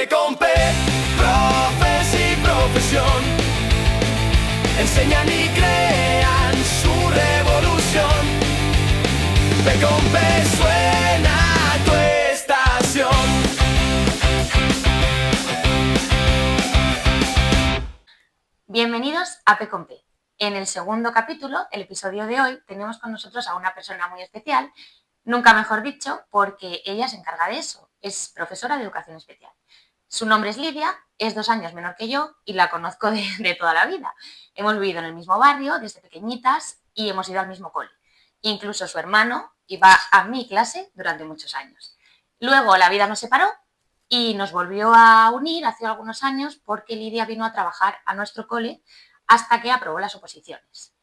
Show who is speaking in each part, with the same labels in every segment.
Speaker 1: P con P, profes y profesión, enseñan y crean su revolución. P con P suena tu estación.
Speaker 2: Bienvenidos a P con P. En el segundo capítulo, el episodio de hoy, tenemos con nosotros a una persona muy especial, nunca mejor dicho, porque ella se encarga de eso, es profesora de educación especial. Su nombre es Lidia, es 2 años menor que yo y la conozco de toda la vida. Hemos vivido en el mismo barrio desde pequeñitas y hemos ido al mismo cole. Incluso su hermano iba a mi clase durante muchos años. Luego la vida nos separó y nos volvió a unir hace algunos años porque Lidia vino a trabajar a nuestro cole hasta que aprobó las oposiciones.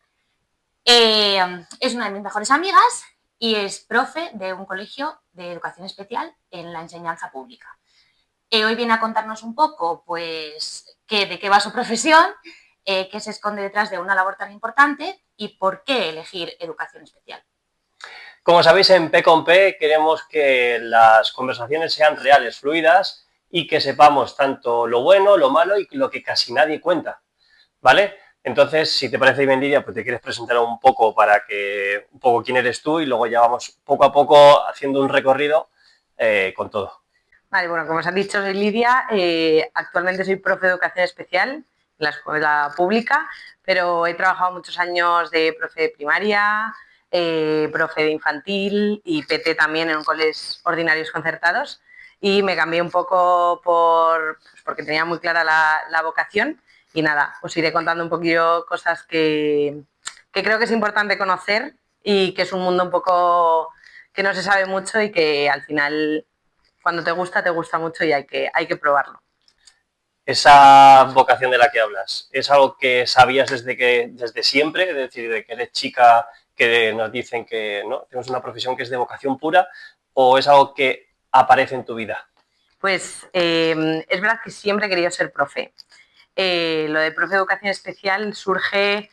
Speaker 2: Es una de mis mejores amigas y es profe de un colegio de educación especial en la enseñanza pública. Hoy viene a contarnos un poco, pues, de qué va su profesión, qué se esconde detrás de una labor tan importante y por qué elegir educación especial.
Speaker 3: Como sabéis, en P con P queremos que las conversaciones sean reales, fluidas y que sepamos tanto lo bueno, lo malo y lo que casi nadie cuenta, ¿vale? Entonces, si te parece bien, Lidia, pues te quieres presentar un poco quién eres tú y luego ya vamos poco a poco haciendo un recorrido con todo.
Speaker 4: Vale, bueno, como os han dicho, soy Lidia, actualmente soy profe de educación especial en la escuela pública, pero he trabajado muchos años de profe de primaria, profe de infantil y PT también en colegios ordinarios concertados, y me cambié un poco porque tenía muy clara la vocación y nada, os iré contando un poquillo cosas que creo que es importante conocer y que es un mundo un poco que no se sabe mucho y que al final, cuando te gusta mucho y hay que probarlo.
Speaker 3: Esa vocación de la que hablas, ¿es algo que sabías desde siempre? Es decir, de que eres chica, que nos dicen que no tenemos una profesión que es de vocación pura, ¿o es algo que aparece en tu vida?
Speaker 4: Pues es verdad que siempre he querido ser profe. Lo de profe de educación especial no surge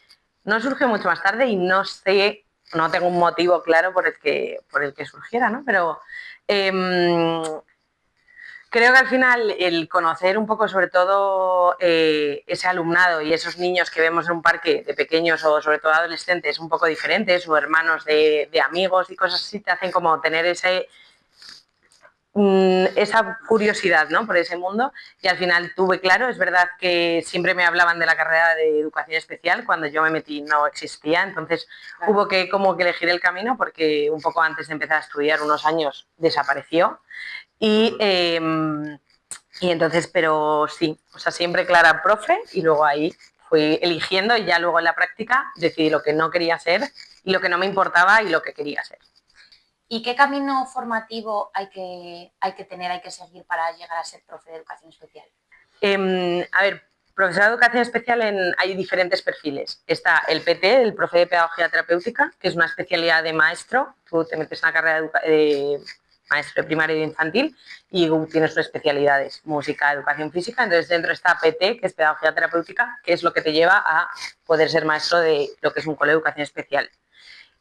Speaker 4: mucho más tarde y no tengo un motivo claro por el que surgiera, ¿no? Pero creo que al final el conocer un poco sobre todo ese alumnado y esos niños que vemos en un parque de pequeños o sobre todo adolescentes un poco diferentes o hermanos de amigos y cosas así te hacen como tener esa curiosidad, ¿no?, por ese mundo, y al final tuve claro. Es verdad que siempre me hablaban de la carrera de educación especial, cuando yo me metí no existía, entonces claro, hubo que como que elegir el camino porque un poco antes de empezar a estudiar, unos años, desapareció y entonces, pero sí, o sea, siempre clara profe y luego ahí fui eligiendo y ya luego en la práctica decidí lo que no quería ser y lo que no me importaba y lo que quería ser.
Speaker 2: ¿Y qué camino formativo hay que tener, hay que seguir para llegar a ser profe de educación especial?
Speaker 4: A ver, profesor de educación especial hay diferentes perfiles. Está el PT, el profe de pedagogía terapéutica, que es una especialidad de maestro. Tú te metes en la carrera de maestro de primaria y de infantil y tienes tus especialidades, música, educación física. Entonces dentro está PT, que es pedagogía terapéutica, que es lo que te lleva a poder ser maestro de lo que es un cole de educación especial.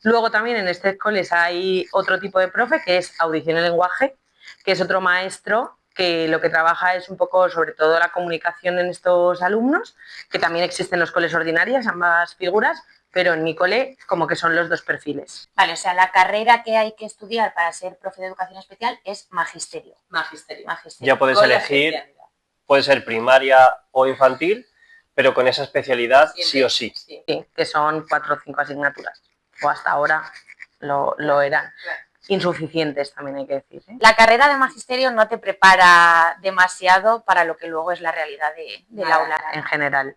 Speaker 4: Luego también en este coles hay otro tipo de profe que es audición y lenguaje, que es otro maestro que lo que trabaja es un poco sobre todo la comunicación en estos alumnos, que también existen en los coles ordinarios, ambas figuras, pero en mi cole como que son los dos perfiles.
Speaker 2: Vale, o sea, la carrera que hay que estudiar para ser profe de educación especial es magisterio.
Speaker 4: Magisterio.
Speaker 3: Ya puedes elegir, puede ser primaria o infantil, pero con esa especialidad sí o sí.
Speaker 4: Sí, que son 4 o 5 asignaturas, o hasta ahora lo eran. Claro. Insuficientes también hay que decir, ¿eh?
Speaker 2: La carrera de magisterio no te prepara demasiado para lo que luego es la realidad del aula.
Speaker 4: En general.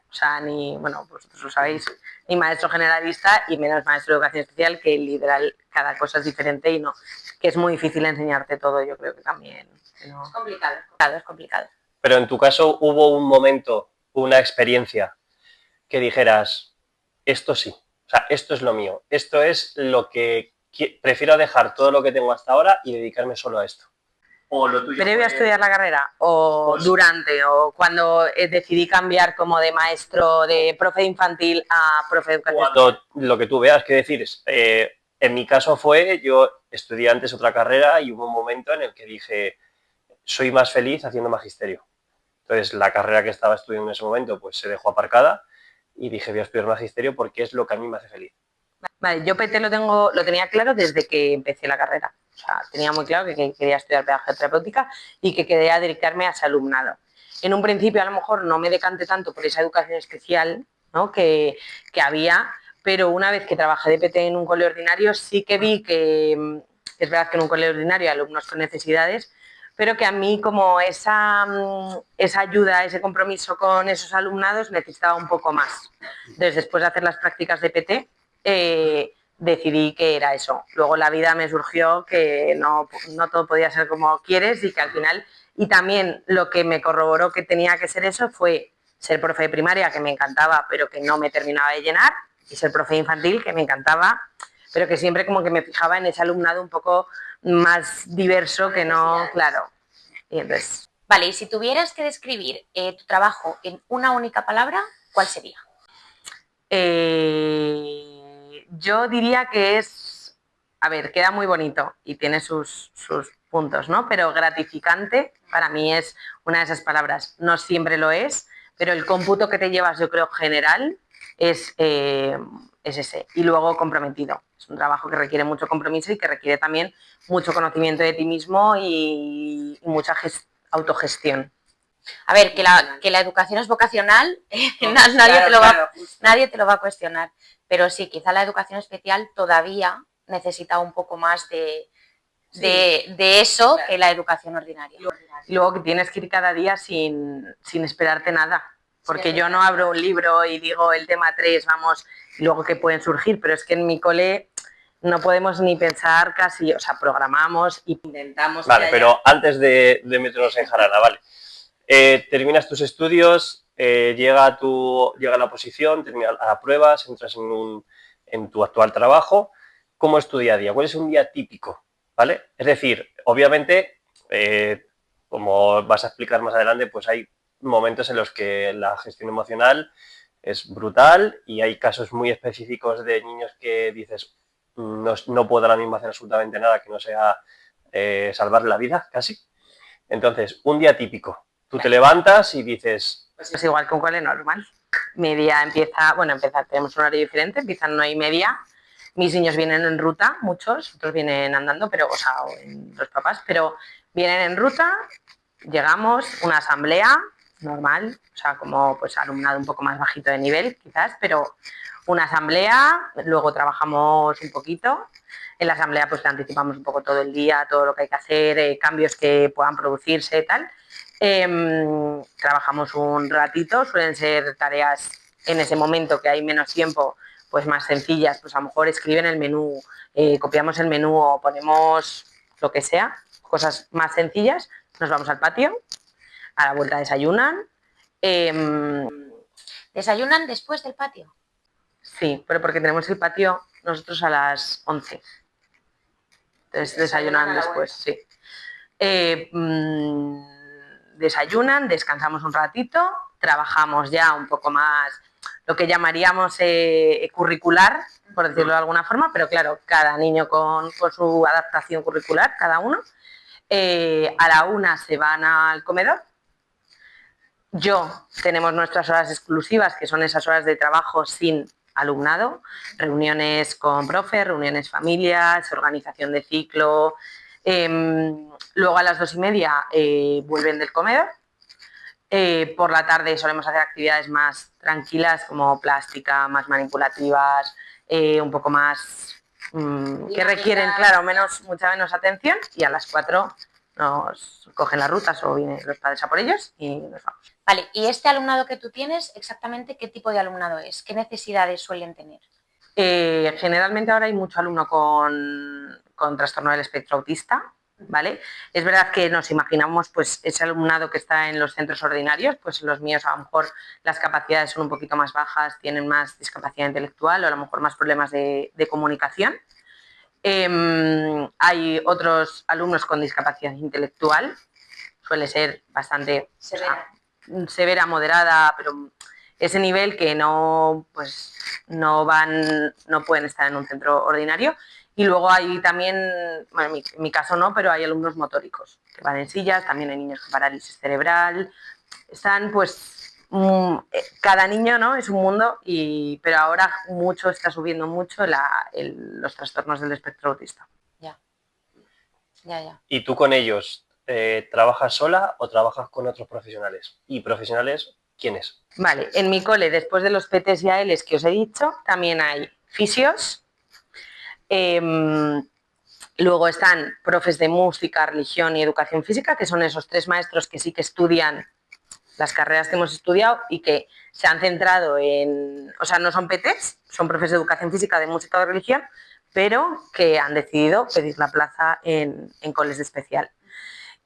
Speaker 4: O sea, vosotros lo sabéis, ni maestro generalista y menos maestro de educación especial, que literal cada cosa es diferente y que es muy difícil enseñarte todo, yo creo que también. No.
Speaker 2: Es complicado. Es complicado.
Speaker 3: Pero en tu caso hubo un momento, una experiencia que dijeras, esto sí, o sea, esto es lo mío, esto es lo que prefiero dejar todo lo que tengo hasta ahora y dedicarme solo a esto.
Speaker 4: O lo tuyo ¿previo a estudiar la carrera? ¿O durante? ¿O cuando decidí cambiar como de maestro, de profe de infantil a profe de educación?
Speaker 3: Cuando lo que tú veas, que decir, en mi caso yo estudié antes otra carrera y hubo un momento en el que dije, soy más feliz haciendo magisterio. Entonces, la carrera que estaba estudiando en ese momento pues se dejó aparcada y dije, voy a estudiar magisterio porque es lo que a mí me hace feliz.
Speaker 4: Vale, yo PT lo tenía claro desde que empecé la carrera. O sea, tenía muy claro que quería estudiar pedagogía terapéutica y que quería dedicarme a ese alumnado. En un principio a lo mejor no me decanté tanto por esa educación especial, ¿no? que había, pero una vez que trabajé de PT en un cole ordinario sí que vi que es verdad que en un cole ordinario hay alumnos con necesidades, pero que a mí como esa ayuda, ese compromiso con esos alumnados necesitaba un poco más. Entonces, después de hacer las prácticas de PT, decidí que era eso. Luego la vida me surgió que no todo podía ser como quieres y que al final, y también lo que me corroboró que tenía que ser eso fue ser profe de primaria, que me encantaba, pero que no me terminaba de llenar, y ser profe de infantil, que me encantaba, pero que siempre como que me fijaba en ese alumnado un poco más diverso que no, claro. Y entonces...
Speaker 2: Vale, y si tuvieras que describir tu trabajo en una única palabra, ¿cuál sería?
Speaker 4: Yo diría que es, a ver, queda muy bonito y tiene sus puntos, ¿no? Pero gratificante para mí es una de esas palabras. No siempre lo es, pero el cómputo que te llevas, yo creo, general es ese. Y luego comprometido. Es un trabajo que requiere mucho compromiso y que requiere también mucho conocimiento de ti mismo y mucha autogestión.
Speaker 2: A ver, que la educación es vocacional, nadie te lo va a cuestionar, pero sí, quizá la educación especial todavía necesita un poco más de eso que la educación ordinaria.
Speaker 4: Y luego que tienes que ir cada día sin esperarte nada, porque yo no abro un libro y digo el tema 3, vamos, y luego que pueden surgir, pero es que en mi cole no podemos ni pensar casi, o sea, programamos y intentamos...
Speaker 3: Vale, pero antes de meternos en jarana, vale. Terminas tus estudios, llega la oposición, terminas las pruebas, entras en tu actual trabajo. ¿Cómo es tu día a día? ¿Cuál es un día típico? ¿Vale? Es decir, obviamente, como vas a explicar más adelante, pues hay momentos en los que la gestión emocional es brutal y hay casos muy específicos de niños que dices, no puedo ahora mismo hacer absolutamente nada que no sea salvar la vida, casi. Entonces, un día típico. Tú te levantas y dices...
Speaker 4: Pues es igual que un cole normal. Mi día empieza, tenemos un horario diferente, empiezan 9:30. Mis niños vienen en ruta, muchos, otros vienen andando, pero, o sea, los papás, pero vienen en ruta, llegamos, una asamblea normal, o sea, como pues alumnado un poco más bajito de nivel, quizás, pero una asamblea, luego trabajamos un poquito. En la asamblea pues anticipamos un poco todo el día, todo lo que hay que hacer, cambios que puedan producirse y tal. Trabajamos un ratito, suelen ser tareas en ese momento que hay menos tiempo, pues más sencillas, pues a lo mejor escriben el menú, copiamos el menú o ponemos lo que sea, cosas más sencillas, nos vamos al patio, a la vuelta desayunan.
Speaker 2: ¿Desayunan después del patio?
Speaker 4: Sí, pero porque tenemos el patio nosotros a las 11. Entonces desayunan después, sí. Desayunan, descansamos un ratito, trabajamos ya un poco más lo que llamaríamos curricular, por decirlo de alguna forma, pero claro, cada niño con su adaptación curricular, cada uno. A la 1 se van al comedor. Tenemos nuestras horas exclusivas, que son esas horas de trabajo sin alumnado, reuniones con profes, reuniones familias, organización de ciclo. Luego a las 2:30 vuelven del comedor. Por la tarde solemos hacer actividades más tranquilas como plástica, más manipulativas, un poco más que requieren, claro, mucha menos atención, y a las 4 nos cogen las rutas o vienen los padres a por ellos y nos vamos.
Speaker 2: Vale, y este alumnado que tú tienes, exactamente qué tipo de alumnado es, qué necesidades suelen tener.
Speaker 4: Generalmente ahora hay mucho alumno con trastorno del espectro autista, ¿vale? Es verdad que nos imaginamos pues ese alumnado que está en los centros ordinarios, pues los míos a lo mejor las capacidades son un poquito más bajas, tienen más discapacidad intelectual o a lo mejor más problemas de comunicación. Hay otros alumnos con discapacidad intelectual, suele ser bastante severa, moderada, pero ese nivel que no pueden estar en un centro ordinario. Y luego hay también, bueno, en mi caso no, pero hay alumnos motóricos que van en sillas, también hay niños con parálisis cerebral. Están pues, cada niño, ¿no?, es un mundo, pero ahora está subiendo mucho los trastornos del espectro autista.
Speaker 2: Ya, ya, ya.
Speaker 3: ¿Y tú con ellos trabajas sola o trabajas con otros profesionales? ¿Y profesionales quiénes?
Speaker 4: Vale, en mi cole, después de los PTs y ALs que os he dicho, también hay fisios. Luego están profes de música, religión y educación física, que son esos 3 maestros que sí que estudian las carreras que hemos estudiado y que se han centrado o sea, no son PTs, son profes de educación física, de música o de religión, pero que han decidido pedir la plaza en coles de especial.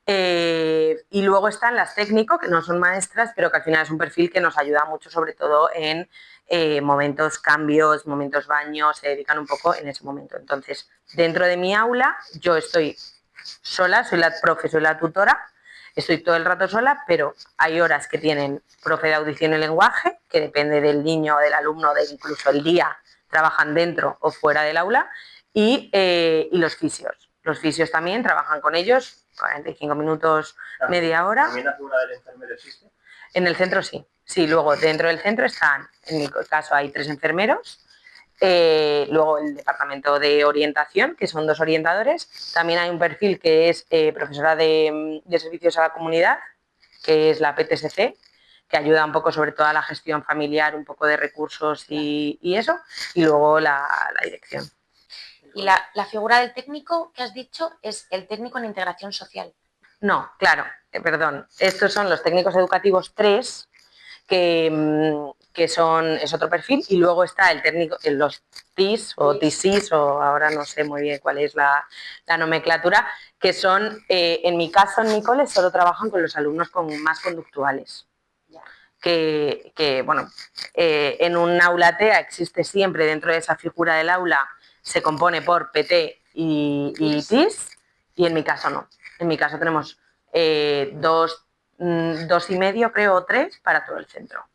Speaker 4: Y luego están las técnico, que no son maestras, pero que al final es un perfil que nos ayuda mucho, sobre todo en momentos cambios, momentos baños, se dedican un poco en ese momento. Entonces, dentro de mi aula, yo estoy sola, soy la profe, soy la tutora, estoy todo el rato sola, pero hay horas que tienen profe de audición y lenguaje, que depende del niño o del alumno, de incluso el día, trabajan dentro o fuera del aula, y los fisios. Los fisios también trabajan con ellos 45 minutos, media hora.
Speaker 3: ¿También la figura del enfermero existe?
Speaker 4: En el centro sí. Sí, luego dentro del centro están, en mi caso hay 3 enfermeros, luego el departamento de orientación, que son 2 orientadores. También hay un perfil que es profesora de servicios a la comunidad, que es la PTSC, que ayuda un poco sobre todo a la gestión familiar, un poco de recursos y eso. Y luego la dirección.
Speaker 2: Y la figura del técnico que has dicho es el técnico en integración social.
Speaker 4: No, claro, perdón. Estos son los técnicos educativos 3, que es otro perfil, y luego está el técnico, los TIS o TISIS, o ahora no sé muy bien cuál es la nomenclatura, que son, en mi caso, en mi cole, solo trabajan con los alumnos más conductuales. Que bueno, en un aula TEA existe siempre, dentro de esa figura del aula, se compone por PT y TIS, y en mi caso no. En mi caso tenemos 2 y medio, creo, o 3 para todo el centro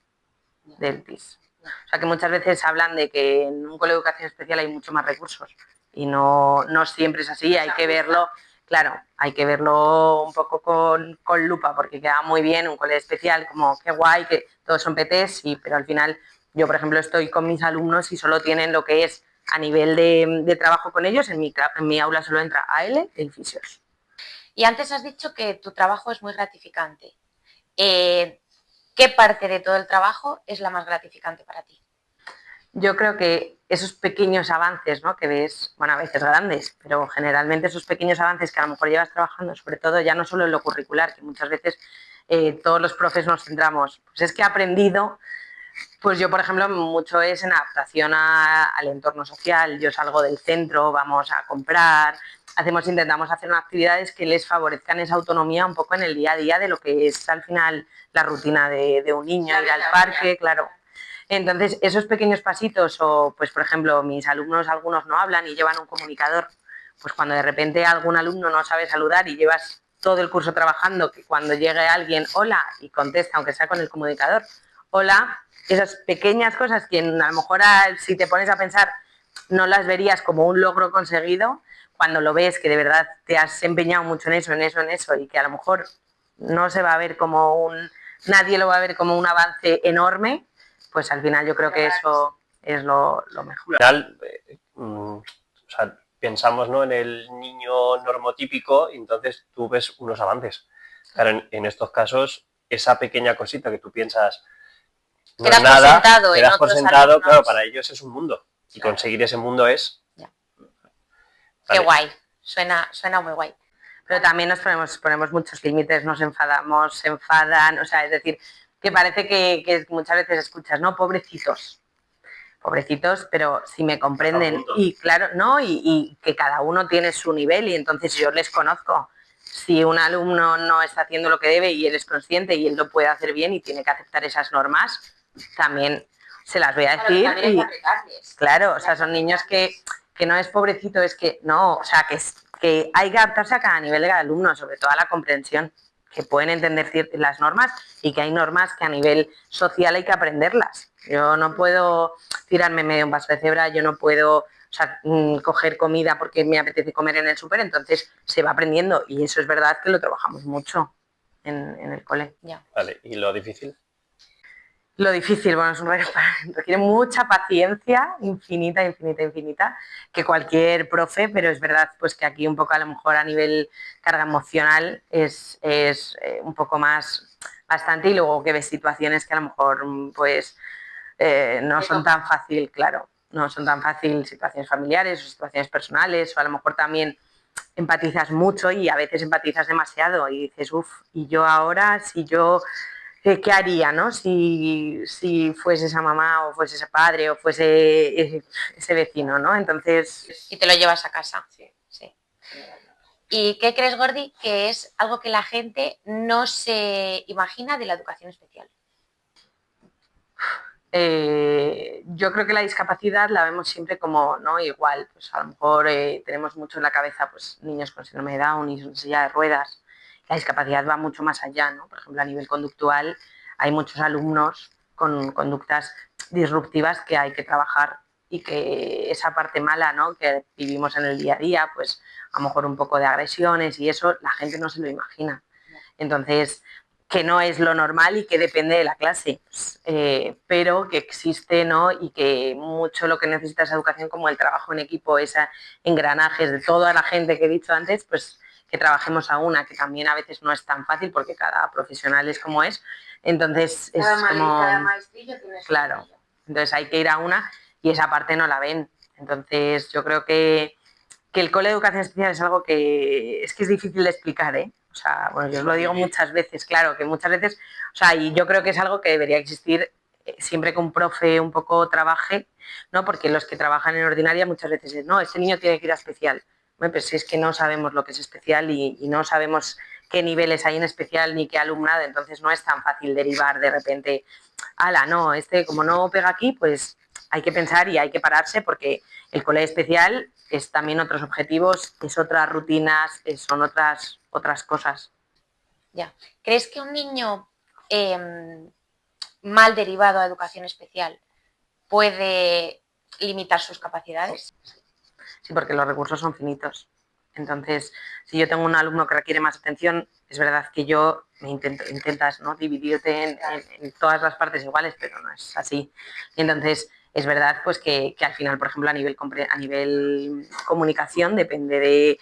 Speaker 4: del TIS. O sea que muchas veces hablan de que en un cole de educación especial hay mucho más recursos y no siempre es así, hay que verlo, claro, hay que verlo un poco con lupa, porque queda muy bien un cole especial, como qué guay, que todos son PTs, sí, pero al final yo, por ejemplo, estoy con mis alumnos y solo tienen lo que es a nivel de trabajo con ellos. En mi aula solo entra AL y fisios.
Speaker 2: Y antes has dicho que tu trabajo es muy gratificante. ¿Qué parte de todo el trabajo es la más gratificante para ti?
Speaker 4: Yo creo que esos pequeños avances, ¿no?, que ves, bueno, a veces grandes, pero generalmente esos pequeños avances que a lo mejor llevas trabajando, sobre todo ya no solo en lo curricular, que muchas veces todos los profes nos centramos, pues es que he aprendido. Pues yo, por ejemplo, mucho es en adaptación al entorno social. Yo salgo del centro, vamos a comprar, intentamos hacer unas actividades que les favorezcan esa autonomía un poco en el día a día de lo que es al final la rutina de un niño, ir al parque, claro. Entonces, esos pequeños pasitos, o pues por ejemplo, mis alumnos, algunos no hablan y llevan un comunicador, pues cuando de repente algún alumno no sabe saludar y llevas todo el curso trabajando, que cuando llegue alguien, hola, y contesta, aunque sea con el comunicador, hola, esas pequeñas cosas que a lo mejor si te pones a pensar no las verías como un logro conseguido, cuando lo ves que de verdad te has empeñado mucho en eso, y que a lo mejor no se va a ver nadie lo va a ver como un avance enorme, pues al final yo creo que eso es lo mejor.
Speaker 3: Al final, o sea, pensamos, ¿no?, en el niño normotípico, y entonces tú ves unos avances. Claro, en estos casos, esa pequeña cosita que tú piensas no es nada, quedas por sentado, claro, para ellos es un mundo. Y conseguir ese mundo es...
Speaker 2: Ya. Vale.
Speaker 3: Qué
Speaker 2: guay, suena muy guay.
Speaker 4: Pero también nos ponemos muchos límites, nos enfadamos, se enfadan, o sea, es decir, que parece que muchas veces escuchas, ¿no?, pobrecitos, pero si me comprenden, y claro, ¿no?, y que cada uno tiene su nivel, y entonces yo les conozco. Si un alumno no está haciendo lo que debe y él es consciente y él lo puede hacer bien y tiene que aceptar esas normas, también se las voy a decir. Claro, o sea, son niños que no es pobrecito, es que no, o sea, que hay que adaptarse a cada nivel de cada alumno, sobre todo a la comprensión, que pueden entender las normas y que hay normas que a nivel social hay que aprenderlas. Yo no puedo tirarme medio un paso de cebra, yo no puedo, o sea, coger comida porque me apetece comer en el súper, entonces se va aprendiendo y eso es verdad que lo trabajamos mucho en el cole.
Speaker 3: Vale, ¿y lo difícil?
Speaker 4: Lo difícil, bueno, requiere mucha paciencia, infinita, que cualquier profe, pero es verdad pues que aquí un poco a lo mejor a nivel carga emocional es un poco más bastante, y luego que ves situaciones que a lo mejor pues no son tan fácil, claro, no son tan fácil situaciones familiares o situaciones personales, o a lo mejor también empatizas mucho y a veces empatizas demasiado y dices, uff, y yo ahora, si yo... ¿Qué haría, no? Si fuese esa mamá o fuese ese padre o fuese ese vecino, ¿no? Entonces...
Speaker 2: Y te lo llevas a casa. Sí. ¿Y qué crees, Gordi, que es algo que la gente no se imagina de la educación especial?
Speaker 4: Yo creo que la discapacidad la vemos siempre como no igual, pues a lo mejor tenemos mucho en la cabeza pues niños con síndrome de Down y en silla de ruedas. La discapacidad va mucho más allá, ¿no? Por ejemplo, a nivel conductual hay muchos alumnos con conductas disruptivas que hay que trabajar, y que esa parte mala, ¿no?, que vivimos en el día a día, pues a lo mejor un poco de agresiones y eso, la gente no se lo imagina. Entonces, que no es lo normal y que depende de la clase, pero que existe, ¿no? Y que mucho lo que necesita esa educación, como el trabajo en equipo, esos engranajes de toda la gente que he dicho antes, pues que trabajemos a una, que también a veces no es tan fácil porque cada profesional es como es. Entonces es como...
Speaker 2: Cada maestrillo tiene su
Speaker 4: Claro,
Speaker 2: maestrillo.
Speaker 4: entonces hay que ir a una y esa parte no la ven. Entonces yo creo que el cole de educación especial es algo que es difícil de explicar, ¿eh? O sea, bueno, yo os lo digo muchas veces, claro, que muchas veces, o sea, y yo creo que es algo que debería existir siempre que un profe un poco trabaje, ¿no? Porque los que trabajan en ordinaria muchas veces es, no, este niño tiene que ir a especial. Bueno, pues si es que no sabemos lo que es especial y no sabemos qué niveles hay en especial ni qué alumnado, entonces no es tan fácil derivar de repente, ala, no, este como no pega aquí, pues hay que pensar y hay que pararse, porque el cole especial es también otros objetivos, es otras rutinas, son otras cosas.
Speaker 2: Ya. ¿Crees que un niño mal derivado a educación especial puede limitar sus capacidades?
Speaker 4: Sí, porque los recursos son finitos. Entonces, si yo tengo un alumno que requiere más atención, es verdad que intentas, ¿no?, dividirte en todas las partes iguales, pero no es así. Y entonces, es verdad pues que al final, por ejemplo, a nivel comunicación, depende de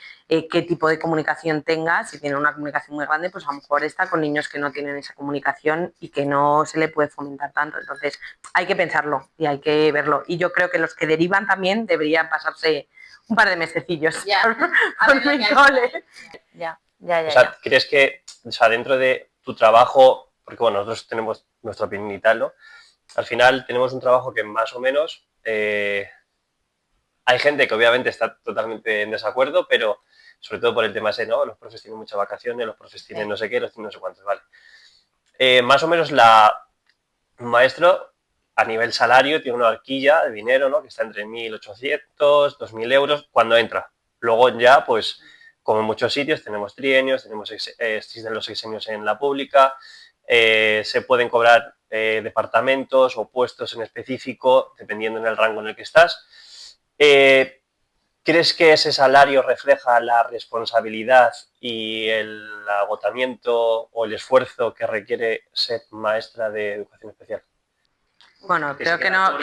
Speaker 4: qué tipo de comunicación tengas. Si tiene una comunicación muy grande, pues a lo mejor está con niños que no tienen esa comunicación y que no se le puede fomentar tanto. Entonces, hay que pensarlo y hay que verlo. Y yo creo que los que derivan también deberían pasarse un par de mesecillos por mi cole.
Speaker 2: Ya.
Speaker 3: O sea, ¿crees que, o sea, dentro de tu trabajo, porque bueno, nosotros tenemos nuestra opinión y tal, ¿no? Al final tenemos un trabajo que más o menos hay gente que obviamente está totalmente en desacuerdo, pero sobre todo por el tema ese, ¿no? Los profes tienen muchas vacaciones, los profes tienen no sé qué, los tienen no sé cuántos, vale. Más o menos un maestro a nivel salario tiene una horquilla de dinero, ¿no?, que está entre 1.800, 2.000 euros cuando entra. Luego ya, pues, como en muchos sitios, tenemos trienios, existen los sexenios en la pública, se pueden cobrar departamentos o puestos en específico, dependiendo en el rango en el que estás. ¿Crees que ese salario refleja la responsabilidad y el agotamiento o el esfuerzo que requiere ser maestra de educación especial?
Speaker 4: Bueno, creo que no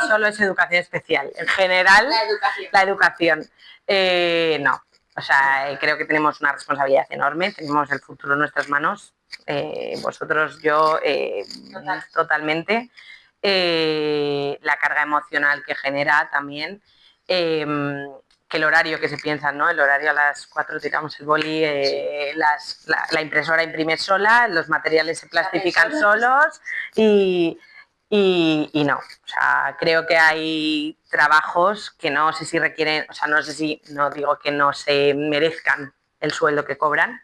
Speaker 4: solo es educación especial. En general, la educación. No. O sea, creo que tenemos una responsabilidad enorme, tenemos el futuro en nuestras manos. Vosotros, yo, totalmente. La carga emocional que genera también. Que el horario que se piensa, ¿no? El horario a las 4 tiramos el boli, la impresora imprime sola, los materiales se plastifican solos y no. O sea, creo que hay trabajos que no sé si requieren, o sea, no digo que no se merezcan el sueldo que cobran,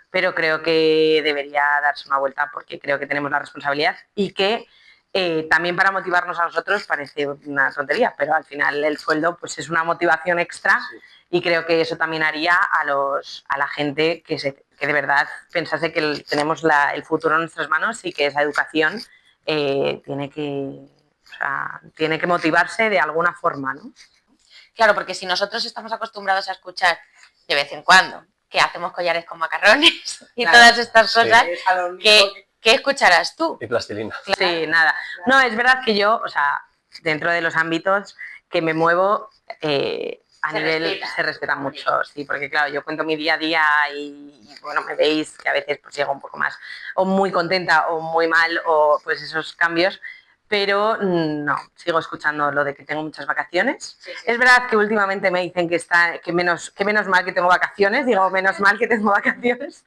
Speaker 4: pero creo que debería darse una vuelta, porque creo que tenemos la responsabilidad y que también para motivarnos a nosotros parece una tontería, pero al final el sueldo pues es una motivación extra, y creo que eso también haría a la gente que de verdad pensase que tenemos el futuro en nuestras manos y que esa educación tiene que motivarse de alguna forma, ¿no?
Speaker 2: Claro, porque si nosotros estamos acostumbrados a escuchar de vez en cuando que hacemos collares con macarrones y
Speaker 4: Claro.
Speaker 2: todas estas
Speaker 3: Sí.
Speaker 2: cosas, ¿qué escucharás tú?
Speaker 3: Y plastilina.
Speaker 4: Sí, nada. No, es verdad que yo, o sea, dentro de los ámbitos que me muevo, a
Speaker 2: Se
Speaker 4: nivel
Speaker 2: respeta.
Speaker 4: se respeta mucho, sí, porque claro, yo cuento mi día a día y bueno, me veis que a veces pues llego un poco más o muy contenta o muy mal o pues esos cambios, pero no, sigo escuchando lo de que tengo muchas vacaciones.
Speaker 2: Sí, sí.
Speaker 4: Es verdad que últimamente me dicen que menos mal que tengo vacaciones, digo menos mal que tengo vacaciones,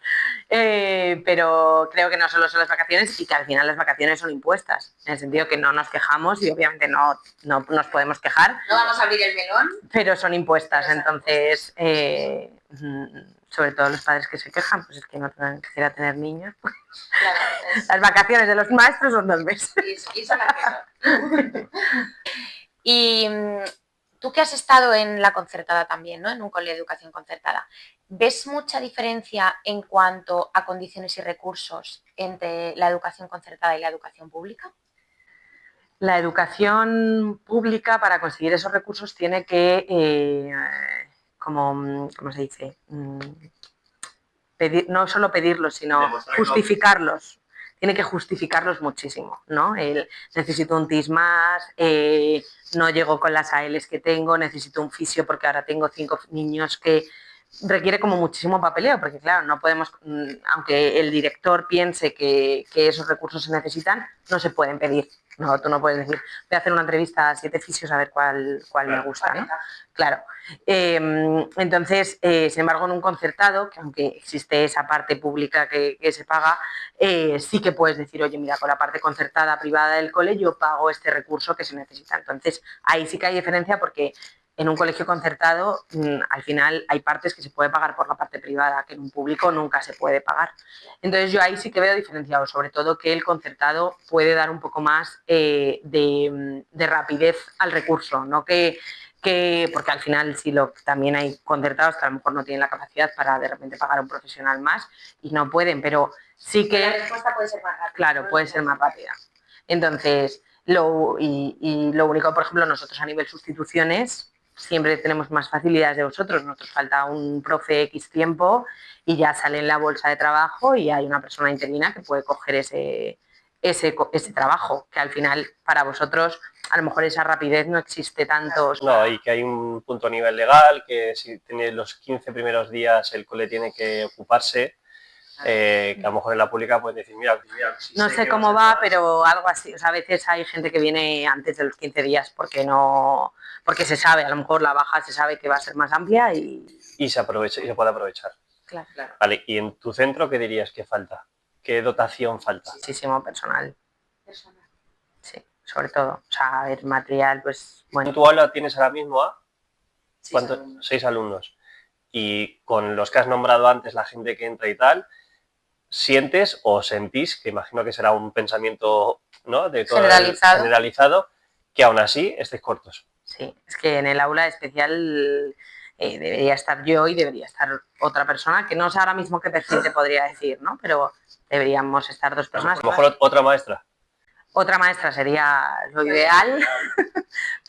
Speaker 4: pero creo que no solo son las vacaciones y que al final las vacaciones son impuestas, en el sentido que no nos quejamos y obviamente no nos podemos quejar,
Speaker 2: No vamos a abrir el melón.
Speaker 4: pero son impuestas,
Speaker 2: Pero son
Speaker 4: entonces, sobre todo los padres que se quejan, pues es que no quisiera tener niños. Pues,
Speaker 2: Claro,
Speaker 4: las vacaciones de los maestros son 2 meses.
Speaker 2: y son las que son. Y tú que has estado en la concertada también, ¿no? En un cole de educación concertada, ¿ves mucha diferencia en cuanto a condiciones y recursos entre la educación concertada y la educación pública?
Speaker 4: La educación pública, para conseguir esos recursos, tiene que, ¿cómo se dice? No solo pedirlos, sino
Speaker 3: Demostrarlo.
Speaker 4: justificarlos. Tiene que justificarlos muchísimo, ¿no? Necesito un TIS más, no llego con las ALs que tengo, necesito un fisio porque ahora tengo 5 niños que requiere como muchísimo papeleo, porque claro, no podemos, aunque el director piense que esos recursos se necesitan, no se pueden pedir. No, tú no puedes decir, voy a hacer una entrevista a 7 fisios a ver cuál me gusta, ¿no? Claro. Entonces, sin embargo, en un concertado, que aunque existe esa parte pública que se paga, sí que puedes decir, oye, mira, con la parte concertada privada del cole yo pago este recurso que se necesita. Entonces, ahí sí que hay diferencia porque en un colegio concertado, al final hay partes que se puede pagar por la parte privada, que en un público nunca se puede pagar. Entonces yo ahí sí que veo diferenciado, sobre todo que el concertado puede dar un poco más de rapidez al recurso, no que porque al final sí también hay concertados que a lo mejor no tienen la capacidad para de repente pagar a un profesional más y no pueden, pero sí que...
Speaker 2: La respuesta puede ser más rápida.
Speaker 4: Claro, puede ser más rápida. Entonces, lo único, por ejemplo, nosotros a nivel sustituciones siempre tenemos más facilidades de vosotros. Nosotros falta un profe X tiempo y ya sale en la bolsa de trabajo y hay una persona interina que puede coger ese trabajo, que al final para vosotros a lo mejor esa rapidez no existe tanto.
Speaker 3: No, y que hay un punto a nivel legal, que si tiene los 15 primeros días el cole tiene que ocuparse, que a lo mejor en la pública pueden decir, mira si
Speaker 4: no sé cómo va, pero algo así. O sea, a veces hay gente que viene antes de los 15 días porque se sabe, a lo mejor la baja se sabe que va a ser más amplia
Speaker 3: y se aprovecha y se puede aprovechar.
Speaker 4: Claro.
Speaker 3: Vale, y en tu centro, ¿qué dirías que falta? ¿Qué dotación falta?
Speaker 4: Muchísimo personal. Sí, sobre todo. O sea, el material, pues bueno.
Speaker 3: ¿En tu aula tienes ahora mismo a
Speaker 4: 6
Speaker 3: 6 alumnos? Y con los que has nombrado antes, la gente que entra y tal, ¿sientes o sentís, que imagino que será un pensamiento, ¿no?, de todo generalizado, que aún así estéis cortos?
Speaker 4: Sí, es que en el aula especial debería estar yo y debería estar otra persona, que no sé ahora mismo qué perfil te podría decir, ¿no? Pero deberíamos estar 2 personas.
Speaker 3: A lo mejor otra maestra.
Speaker 4: Otra maestra sería lo ideal,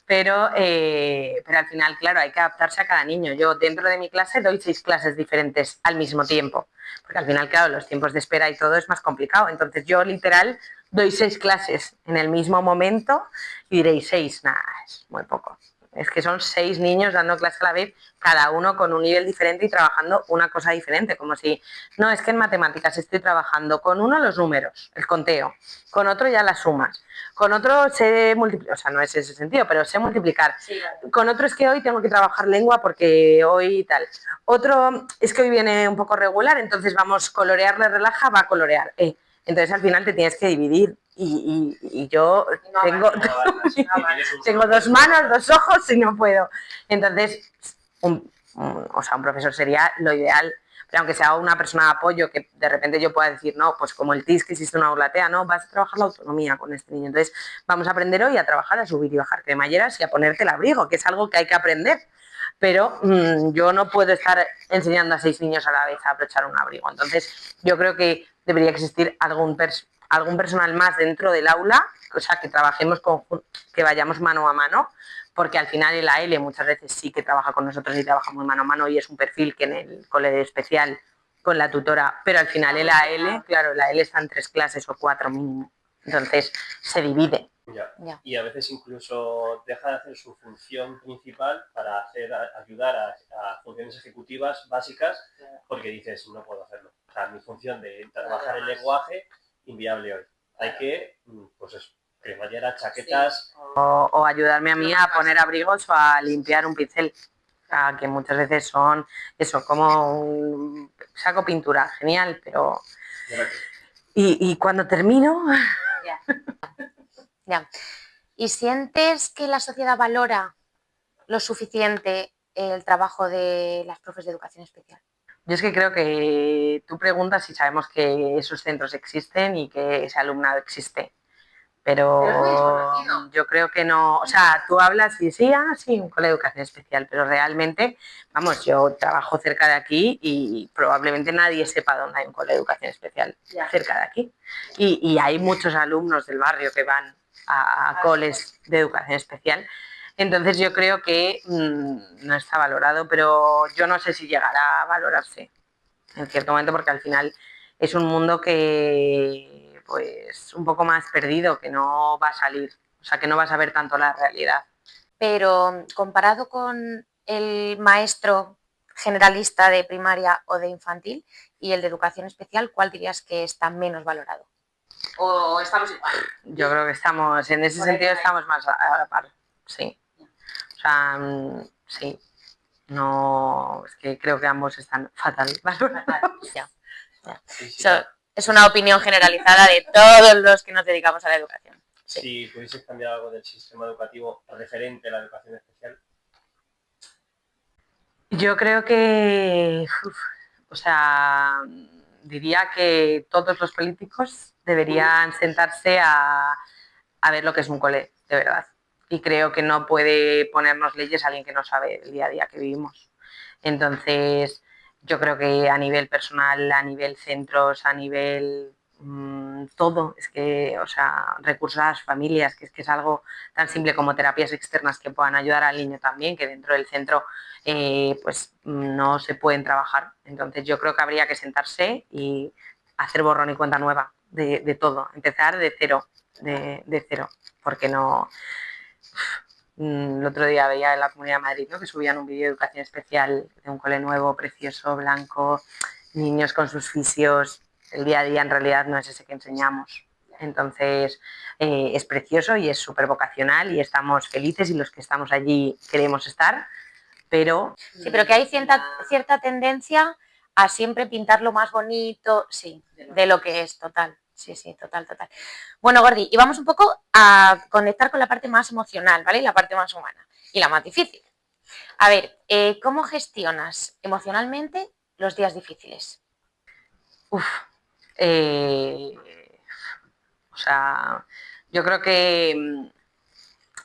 Speaker 4: pero al final, claro, hay que adaptarse a cada niño. Yo dentro de mi clase doy 6 clases diferentes al mismo tiempo, porque al final, claro, los tiempos de espera y todo es más complicado. Entonces yo literal doy 6 clases en el mismo momento y diréis 6, nada, es muy poco. Es que son 6 niños dando clase a la vez, cada uno con un nivel diferente y trabajando una cosa diferente, como si, no, es que en matemáticas estoy trabajando con uno los números, el conteo, con otro ya las sumas, con otro sé multiplicar, o sea, no es ese sentido, pero sé multiplicar,
Speaker 2: Sí, claro.
Speaker 4: con otro es que hoy tengo que trabajar lengua porque hoy tal, otro es que hoy viene un poco regular, entonces vamos, colorearle relaja, va a colorear, entonces al final te tienes que dividir y yo
Speaker 2: No,
Speaker 4: tengo 2 manos, 2 ojos y no puedo. Entonces, un profesor sería lo ideal, pero aunque sea una persona de apoyo que de repente yo pueda decir, no, pues como el TIS que existe una aulatea, no, vas a trabajar la autonomía con este niño. Entonces, vamos a aprender hoy a trabajar, a subir y bajar cremalleras y a ponerte el abrigo, que es algo que hay que aprender. Pero yo no puedo estar enseñando a 6 niños a la vez a aprovechar un abrigo. Entonces, yo creo que debería existir algún personal más dentro del aula, o sea, que trabajemos que vayamos mano a mano, porque al final el AL muchas veces sí que trabaja con nosotros y trabajamos mano a mano y es un perfil que en el cole especial con la tutora, pero al final el AL, claro, el AL está en 3 clases o 4 mínimo, entonces se divide.
Speaker 2: Ya.
Speaker 3: Y a veces incluso deja de hacer su función principal para ayudar a funciones ejecutivas básicas, porque dices, no puedo hacerlo. O sea, mi función de trabajar el lenguaje, inviable hoy. Hay que, pues eso, cremallera, chaquetas.
Speaker 4: O ayudarme a mí a poner abrigos o a limpiar un pincel. O sea, que muchas veces son eso, como un saco pintura, genial, pero... Y cuando termino...
Speaker 2: Ya. ¿Y sientes que la sociedad valora lo suficiente el trabajo de las profes de educación especial?
Speaker 4: Yo es que creo que tú preguntas y sabemos que esos centros existen y que ese alumnado existe. Pero yo creo que no, o sea, tú hablas y sí, un cole de educación especial, pero realmente, vamos, yo trabajo cerca de aquí y probablemente nadie sepa dónde hay un cole de educación especial cerca de aquí. Y hay muchos alumnos del barrio que van a coles de educación especial. Entonces yo creo que no está valorado, pero yo no sé si llegará a valorarse en cierto momento, porque al final es un mundo que pues un poco más perdido, que no va a salir, o sea, que no vas a ver tanto la realidad.
Speaker 2: Pero comparado con el maestro generalista de primaria o de infantil y el de educación especial, ¿cuál dirías que está menos valorado? ¿O estamos igual?
Speaker 4: Yo creo que estamos, en ese sentido, estamos más a la par, sí. O sea, sí. No, es que creo que ambos están fatal valorados.
Speaker 2: Ya.
Speaker 3: Sí, sí,
Speaker 2: Eso es una opinión generalizada de todos los que nos dedicamos a la educación. Sí.
Speaker 3: Si pudieses cambiar algo del sistema educativo referente a la educación especial.
Speaker 4: Yo creo que, o sea, diría que todos los políticos deberían sentarse a ver lo que es un cole, de verdad. Y creo que no puede ponernos leyes alguien que no sabe el día a día que vivimos. Entonces, yo creo que a nivel personal, a nivel centros, a nivel todo, es que, o sea, recursos a las familias, que es algo tan simple como terapias externas que puedan ayudar al niño también, que dentro del centro pues no se pueden trabajar. Entonces, yo creo que habría que sentarse y hacer borrón y cuenta nueva de todo, empezar de cero, de cero, porque no... El otro día veía en la Comunidad de Madrid, ¿no?, que subían un vídeo de educación especial de un cole nuevo, precioso, blanco, niños con sus fisios. El día a día en realidad no es ese que enseñamos. Entonces es precioso y es súper vocacional y estamos felices y los que estamos allí queremos estar, pero...
Speaker 2: Sí, pero que hay cierta tendencia a siempre pintarlo más bonito, sí, de lo que es, total. Sí, total. Bueno, Gordi, y vamos un poco a conectar con la parte más emocional, ¿vale? La parte más humana y la más difícil. A ver, ¿cómo gestionas emocionalmente los días difíciles?
Speaker 4: O sea, yo creo que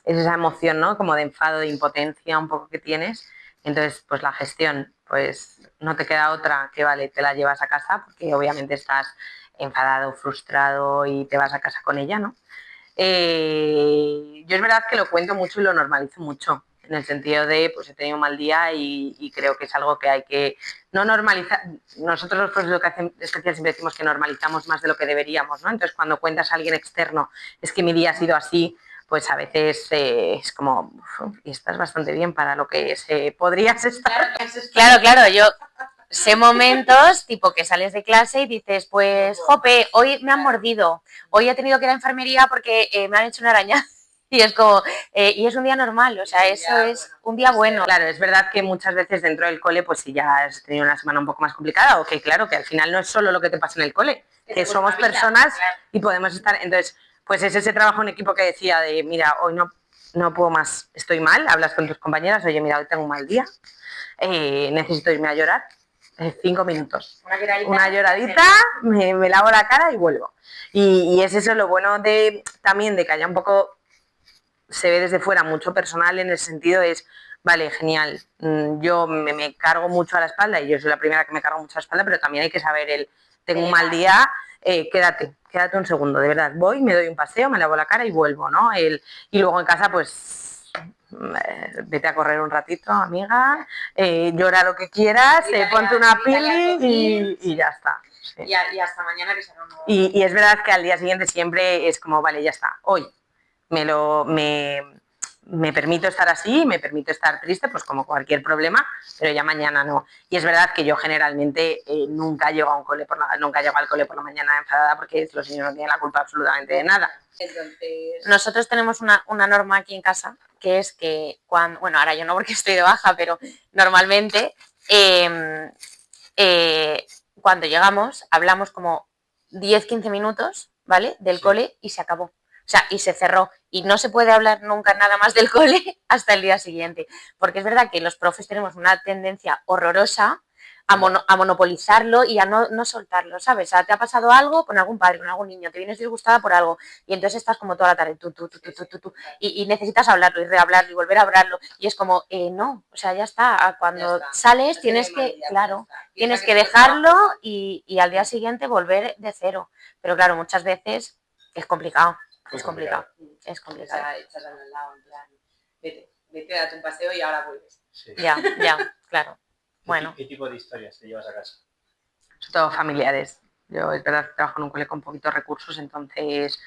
Speaker 4: es esa emoción, ¿no?, como de enfado, de impotencia un poco que tienes. Entonces, pues la gestión, pues no te queda otra que, vale, te la llevas a casa, porque obviamente estás enfadado, frustrado y te vas a casa con ella, ¿no? Yo es verdad que lo cuento mucho y lo normalizo mucho, en el sentido de, pues he tenido un mal día y creo que es algo que hay que no normalizar. Nosotros los profesores de educación especial siempre decimos que normalizamos más de lo que deberíamos, ¿no? Entonces, cuando cuentas a alguien externo, es que mi día ha sido así, pues a veces es como, y estás bastante bien para lo que podrías estar.
Speaker 2: Claro, yo sé momentos tipo que sales de clase y dices, pues, jope, hoy me han mordido, hoy he tenido que ir a enfermería porque me han hecho una araña. Y es como, y es un día normal, o sea, eso es un día bueno.
Speaker 4: Claro, es verdad que muchas veces dentro del cole, pues si ya has tenido una semana un poco más complicada, o que claro, que al final no es solo lo que te pasa en el cole, que somos personas y podemos estar, entonces, pues es ese trabajo en equipo que decía de, mira, hoy no puedo más, estoy mal, hablas con tus compañeras, oye, mira, hoy tengo un mal día, necesito irme a llorar, 5 minutos. Una lloradita, me lavo la cara y vuelvo. Y es eso lo bueno también de que haya un poco, se ve desde fuera mucho personal en el sentido es, vale, genial, yo me cargo mucho a la espalda y yo soy la primera que me cargo mucho a la espalda, pero también hay que saber tengo un mal día, quédate un segundo, de verdad, voy, me doy un paseo, me lavo la cara y vuelvo, ¿no? Y luego en casa, pues vete a correr un ratito, amiga, llora lo que quieras, ponte una peli y ya está. Sí.
Speaker 2: Y hasta mañana que será un nuevo.
Speaker 4: Y es verdad que al día siguiente siempre es como, vale, ya está, hoy me permito estar así, me permito estar triste, pues como cualquier problema, pero ya mañana no. Y es verdad que yo generalmente nunca llego al cole por la mañana enfadada porque los niños no tienen la culpa absolutamente de nada.
Speaker 2: Entonces, nosotros tenemos una norma aquí en casa, que es que cuando, bueno, ahora yo no porque estoy de baja, pero normalmente cuando llegamos hablamos como 10-15 minutos, ¿vale? Del cole y se acabó. O sea, y se cerró. Y no se puede hablar nunca nada más del cole hasta el día siguiente. Porque es verdad que los profes tenemos una tendencia horrorosa a monopolizarlo y a no soltarlo, ¿sabes? O sea, te ha pasado algo con algún padre, con algún niño, te vienes disgustada por algo y entonces estás como toda la tarde tú, y necesitas hablarlo y rehablarlo y volver a hablarlo y es como, no, o sea, ya está, cuando sales tienes que, claro, tienes que dejarlo y al día siguiente volver de cero. Pero claro, muchas veces es complicado. Es complicado.
Speaker 4: Echas al lado, en plan, vete, date un paseo y ahora vuelves.
Speaker 3: Sí.
Speaker 2: Ya, claro. Bueno.
Speaker 3: ¿Qué tipo de historias te llevas a casa?
Speaker 4: Sobre todo familiares. Yo es verdad que trabajo en un cole con poquitos recursos, entonces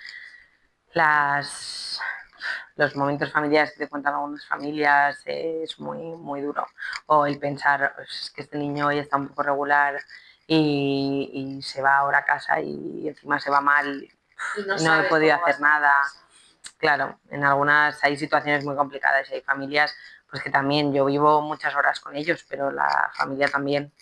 Speaker 4: los momentos familiares que te cuentan algunas familias es muy, muy duro. O el pensar, es que este niño hoy está un poco regular y se va ahora a casa y encima se va mal y no he podido hacer nada. Claro, en algunas hay situaciones muy complicadas y hay familias pues que también yo vivo muchas horas con ellos, pero la familia también.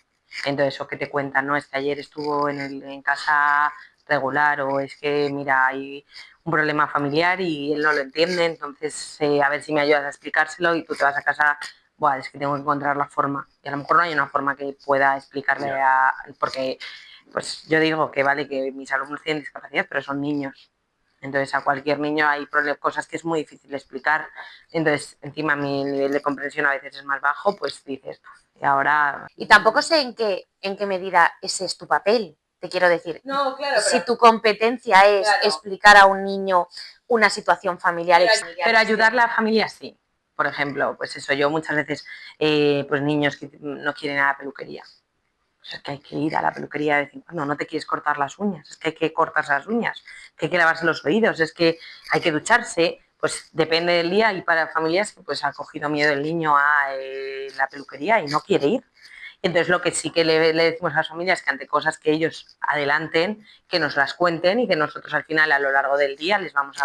Speaker 4: Entonces eso que te cuentan, ¿no? Es que ayer estuvo en casa regular o es que, mira, hay un problema familiar y él no lo entiende, entonces a ver si me ayudas a explicárselo y tú te vas a casa, buah, es que tengo que encontrar la forma. Y a lo mejor no hay una forma que pueda explicarle porque pues yo digo que vale que mis alumnos tienen discapacidad, pero son niños. Entonces a cualquier niño hay cosas que es muy difícil de explicar. Entonces encima mi nivel de comprensión a veces es más bajo, pues dices, y ahora...
Speaker 2: Y tampoco sé en qué medida ese es tu papel, te quiero decir.
Speaker 4: No, claro,
Speaker 2: si tu competencia es explicar a un niño una situación familiar.
Speaker 4: Pero ayudarle a la familia sí. Por ejemplo, pues eso, yo muchas veces, pues niños que no quieren ir a la peluquería. Pues es que hay que ir a la peluquería de vez en cuando, no te quieres cortar las uñas, es que hay que cortarse las uñas, que hay que lavarse los oídos, es que hay que ducharse, pues depende del día y para familias que pues ha cogido miedo el niño a la peluquería y no quiere ir. Entonces lo que sí que le decimos a las familias es que ante cosas que ellos adelanten, que nos las cuenten y que nosotros al final a lo largo del día les vamos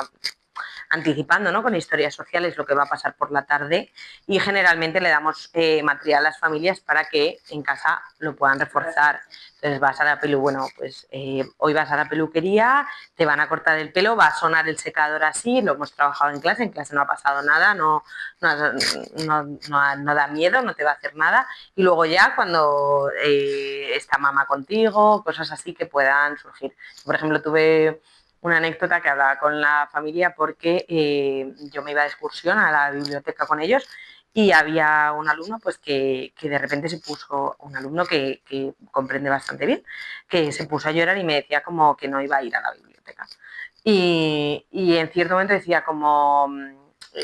Speaker 4: anticipando, ¿no? Con historias sociales lo que va a pasar por la tarde y generalmente le damos material a las familias para que en casa lo puedan reforzar. Entonces vas a la pues hoy vas a la peluquería, te van a cortar el pelo, va a sonar el secador así, lo hemos trabajado en clase no ha pasado nada, no da miedo, no te va a hacer nada y luego ya cuando está mamá contigo, cosas así que puedan surgir. Por ejemplo, tuve una anécdota que hablaba con la familia porque yo me iba de excursión a la biblioteca con ellos y había un alumno pues que de repente se puso, un alumno que comprende bastante bien, que se puso a llorar y me decía como que no iba a ir a la biblioteca. Y en cierto momento decía como,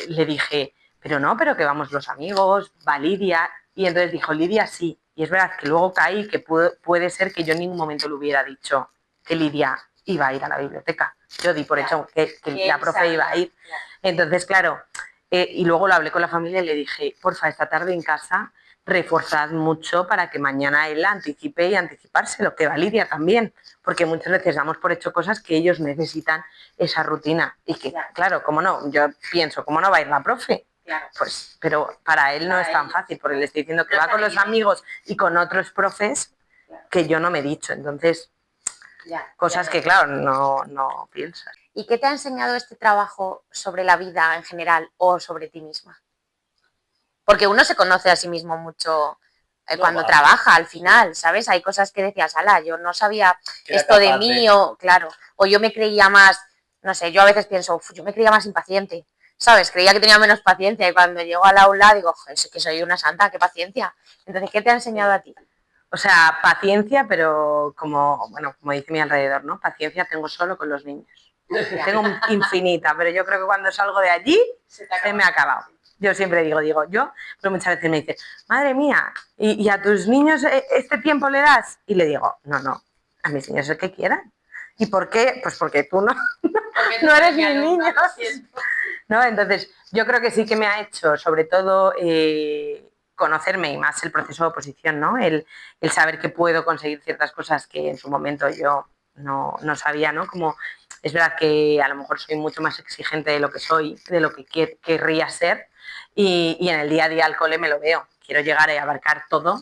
Speaker 4: le dije, pero que vamos los amigos, va Lidia, y entonces dijo, Lidia sí, y es verdad que luego caí que puede ser que yo en ningún momento le hubiera dicho que Lidia iba a ir a la biblioteca. Yo di por hecho que la profe iba a ir. Entonces, claro, y luego lo hablé con la familia y le dije, porfa, esta tarde en casa reforzad mucho para que mañana él la anticipe y anticiparse, lo que va Lidia también, porque muchas veces damos por hecho cosas que ellos necesitan esa rutina y que, claro, como no, yo pienso, ¿cómo no va a ir la profe? Claro. Pues, pero para él no es tan fácil, porque le estoy diciendo que va con los amigos y con otros profes que yo no me he dicho, entonces... cosas que, claro, no piensas.
Speaker 2: ¿Y qué te ha enseñado este trabajo sobre la vida en general o sobre ti misma? Porque uno se conoce a sí mismo mucho cuando trabaja al final, ¿sabes? Hay cosas que decías, ala, yo no sabía esto de mí, o claro, o yo me creía más, no sé, yo a veces pienso, yo me creía más impaciente, ¿sabes? Creía que tenía menos paciencia y cuando llego al aula digo, joder, es que soy una santa, qué paciencia. Entonces, ¿qué te ha enseñado a ti?
Speaker 4: O sea, paciencia, pero como dice mi alrededor, ¿no? Paciencia tengo solo con los niños. Tengo infinita, pero yo creo que cuando salgo de allí se me ha acabado. Yo siempre digo, yo, pero muchas veces me dice, madre mía, ¿y a tus niños este tiempo le das? Y le digo, no, a mis niños el que quieran. ¿Y por qué? Pues porque tú no, no eres mi niño. ¿No? Entonces, yo creo que sí que me ha hecho, sobre todo, conocerme y más el proceso de oposición, ¿no? El saber que puedo conseguir ciertas cosas que en su momento yo no sabía, ¿no? Como es verdad que a lo mejor soy mucho más exigente de lo que soy, de lo que querría ser, y en el día a día al cole me lo veo. Quiero llegar a abarcar todo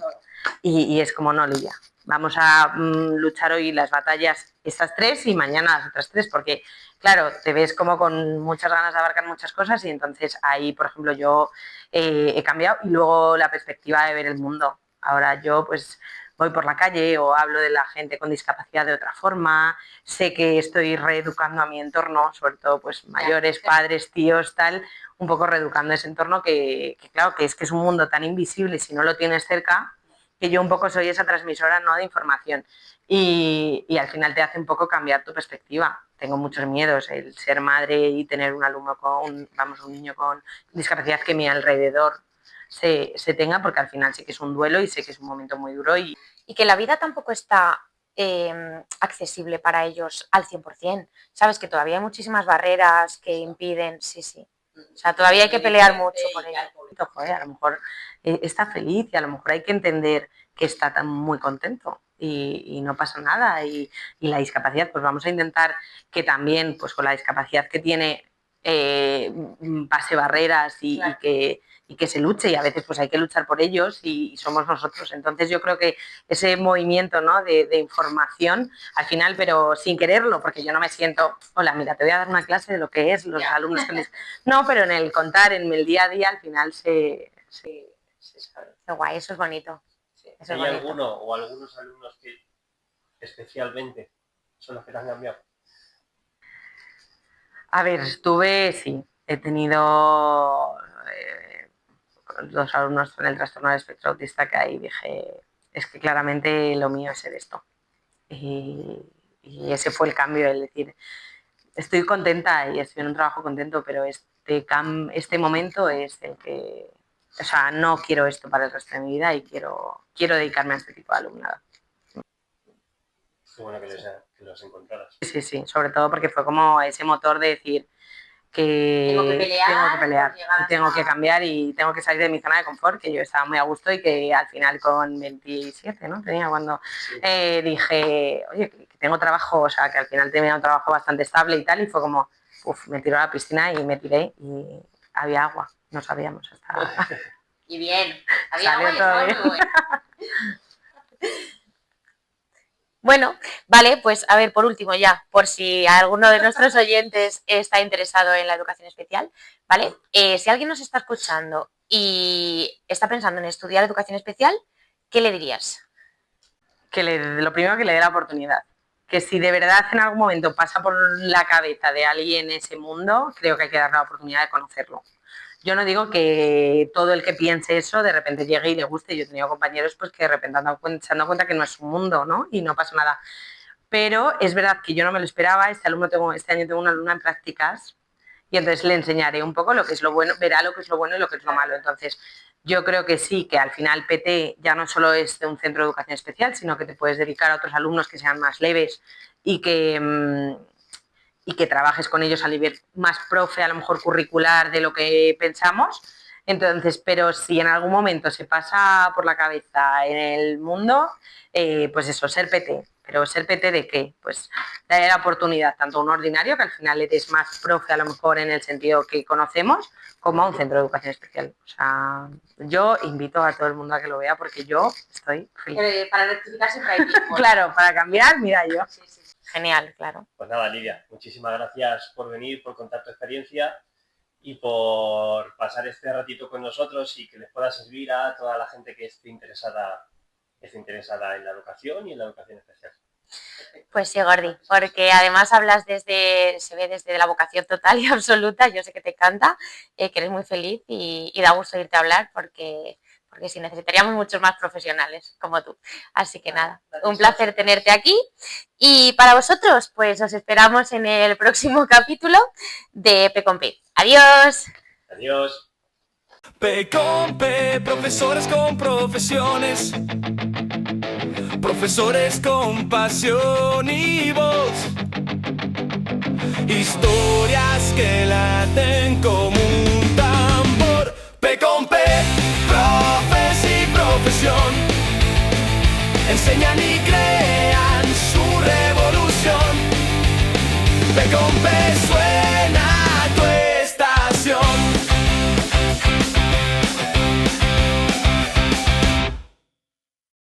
Speaker 4: y es como, no, Lidia, vamos a luchar hoy las batallas estas 3 y mañana las otras 3, porque claro, te ves como con muchas ganas de abarcar muchas cosas y entonces ahí, por ejemplo, yo he cambiado y luego la perspectiva de ver el mundo. Ahora yo pues voy por la calle o hablo de la gente con discapacidad de otra forma, sé que estoy reeducando a mi entorno, sobre todo pues mayores, padres, tíos, tal, un poco reeducando ese entorno que claro, que es un mundo tan invisible si no lo tienes cerca, que yo un poco soy esa transmisora, ¿no?, de información y al final te hace un poco cambiar tu perspectiva. Tengo muchos miedos, el ser madre y tener un alumno un niño con discapacidad que a mi alrededor se tenga, porque al final sé que es un duelo y sé que es un momento muy duro.
Speaker 2: Y que la vida tampoco está accesible para ellos al 100%. Sabes que todavía hay muchísimas barreras que impiden, sí. O sea, todavía hay que pelear mucho por ello.
Speaker 4: Joder, a lo mejor está feliz y a lo mejor hay que entender que está muy contento y no pasa nada. Y la discapacidad, pues vamos a intentar que también, pues con la discapacidad que tiene, pase barreras
Speaker 2: Claro.
Speaker 4: y que se luche, y a veces pues hay que luchar por ellos y somos nosotros. Entonces yo creo que ese movimiento, ¿no?, de información al final, pero sin quererlo, porque yo no me siento, hola, mira, te voy a dar una clase de lo que es los alumnos con no, pero en el contar, en el día a día, al final se sabe.
Speaker 2: Qué guay, eso es bonito. Eso es
Speaker 3: ¿Hay
Speaker 2: bonito.
Speaker 3: alguno o algunos alumnos que especialmente son los que te han cambiado?
Speaker 4: A ver, he tenido 2 alumnos con el trastorno del espectro autista que ahí dije, es que claramente lo mío es ser esto. Y ese fue el cambio, el decir, estoy contenta y estoy en un trabajo contento, pero este momento es el que, o sea, no quiero esto para el resto de mi vida y quiero dedicarme a este tipo de alumnado.
Speaker 3: Qué bueno que los encontraras.
Speaker 4: Sí, sobre todo porque fue como ese motor de decir que
Speaker 2: tengo que pelear
Speaker 4: y tengo que cambiar y tengo que salir de mi zona de confort, que yo estaba muy a gusto y que al final con 27, ¿no?, tenía cuando dije, oye, que tengo trabajo, o sea, que al final tenía un trabajo bastante estable y tal, y fue como, me tiró a la piscina y me tiré y había agua, no sabíamos hasta...
Speaker 2: Y bien, había agua y
Speaker 4: todo
Speaker 2: estaba
Speaker 4: bien.
Speaker 2: muy bueno. Bueno, vale, pues a ver, por último ya, por si alguno de nuestros oyentes está interesado en la educación especial, ¿vale? Si alguien nos está escuchando y está pensando en estudiar educación especial, ¿qué le dirías?
Speaker 4: Lo primero, que le dé la oportunidad. Que si de verdad en algún momento pasa por la cabeza de alguien ese mundo, creo que hay que darle la oportunidad de conocerlo. Yo no digo que todo el que piense eso de repente llegue y le guste. Yo he tenido compañeros pues que de repente se han dado cuenta que no es su mundo, ¿no?, y no pasa nada. Pero es verdad que yo no me lo esperaba. Este año tengo una alumna en prácticas y entonces le enseñaré un poco lo que es lo bueno, verá lo que es lo bueno y lo que es lo malo. Entonces yo creo que sí, que al final PT ya no solo es de un centro de educación especial, sino que te puedes dedicar a otros alumnos que sean más leves y que trabajes con ellos a nivel más profe, a lo mejor curricular, de lo que pensamos. Entonces, pero si en algún momento se pasa por la cabeza en el mundo, pues eso, ser PT. ¿Pero ser PT de qué? Pues darle la oportunidad tanto a un ordinario, que al final eres más profe a lo mejor en el sentido que conocemos, como a un centro de educación especial. O sea, yo invito a todo el mundo a que lo vea porque yo estoy feliz.
Speaker 2: Para rectificar siempre hay tiempo.
Speaker 4: Claro, para cambiar, mira yo.
Speaker 2: Sí. Genial, claro.
Speaker 3: Pues nada, Lidia, muchísimas gracias por venir, por contar tu experiencia y por pasar este ratito con nosotros y que les pueda servir a toda la gente que esté interesada en la educación y en la educación especial.
Speaker 2: Pues sí, Gordi, porque además hablas se ve desde la vocación total y absoluta. Yo sé que te encanta, que eres muy feliz y da gusto irte a hablar porque sí, necesitaríamos muchos más profesionales como tú. Así que nada, un placer tenerte aquí. Y para vosotros, pues os esperamos en el próximo capítulo de P con P. Adiós.
Speaker 3: Adiós.
Speaker 1: P con P, profesores con profesiones, profesores con pasión y voz, historias que laten como un tambor. P con P, profes y profesión, enseñan y crean su revolución. P con P suena